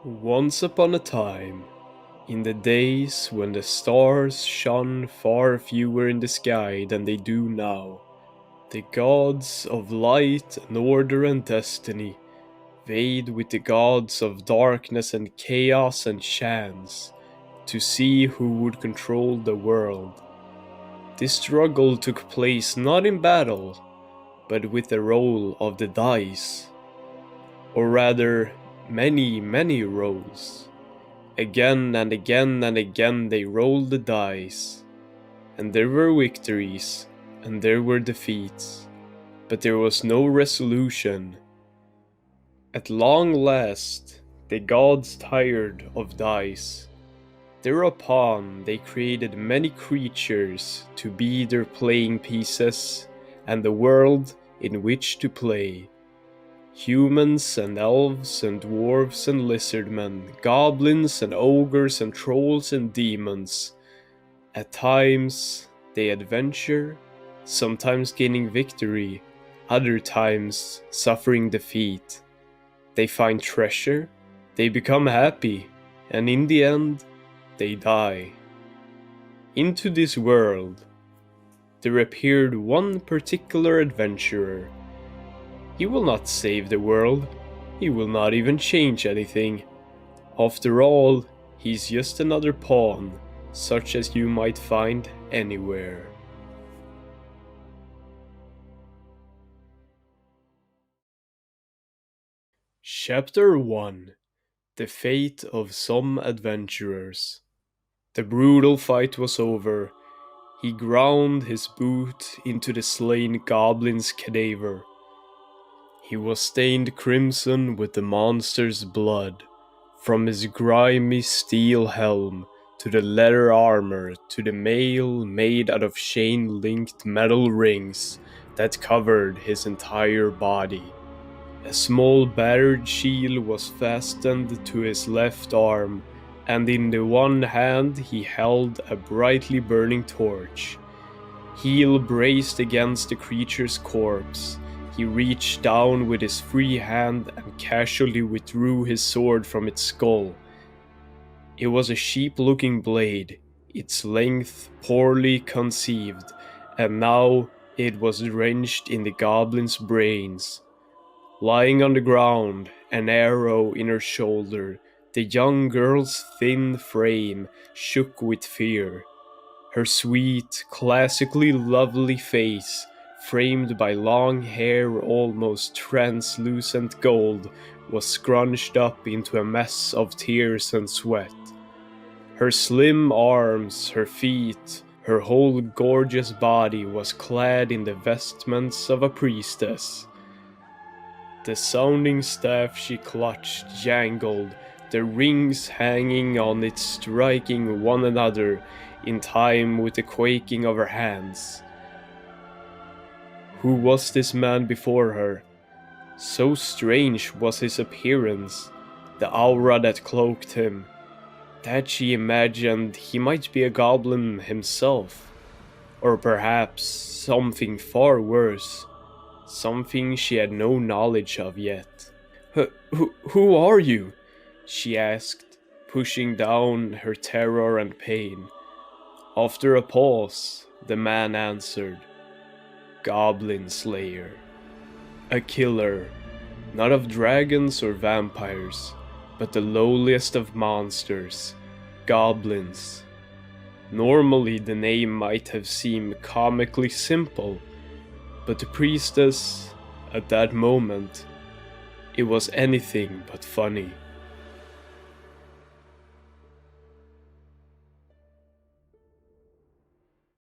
Once upon a time, in the days when the stars shone far fewer in the sky than they do now, the gods of light and order and destiny vied with the gods of darkness and chaos and chance to see who would control the world. This struggle took place not in battle, but with the roll of the dice. Or rather, many rolls. Again and again and again they rolled the dice, and there were victories, and there were defeats, but there was no resolution. At long last, the gods tired of dice. Thereupon they created many creatures to be their playing pieces, and the world in which to play. Humans and elves and dwarves and lizardmen, goblins and ogres and trolls and demons. At times they adventure, sometimes gaining victory, other times suffering defeat. They find treasure, they become happy, and in the end, they die. Into this world, there appeared one particular adventurer. He will not save the world, he will not even change anything. After all, he's just another pawn, such as you might find anywhere. Chapter 1: The Fate of Some Adventurers. The brutal fight was over. He ground his boot into the slain goblin's cadaver. He was stained crimson with the monster's blood, from his grimy steel helm to the leather armor to the mail made out of chain-linked metal rings that covered his entire body. A small battered shield was fastened to his left arm, and in the one hand he held a brightly burning torch. Heel braced against the creature's corpse, he reached down with his free hand and casually withdrew his sword from its skull. It was a sheep-looking blade, its length poorly conceived, and now it was drenched in the goblin's brains. Lying on the ground, an arrow in her shoulder, the young girl's thin frame shook with fear. Her sweet, classically lovely face, framed by long hair almost translucent gold, was scrunched up into a mess of tears and sweat. Her slim arms, her feet, her whole gorgeous body was clad in the vestments of a priestess. The sounding staff she clutched jangled, the rings hanging on it striking one another in time with the quaking of her hands. Who was this man before her? So strange was his appearance, the aura that cloaked him, that she imagined he might be a goblin himself, or perhaps something far worse, something she had no knowledge of yet. Who are you?" she asked, pushing down her terror and pain. After a pause, the man answered, "Goblin Slayer. A killer, not of dragons or vampires, but the lowliest of monsters, goblins." Normally the name might have seemed comically simple, but the priestess, at that moment, it was anything but funny.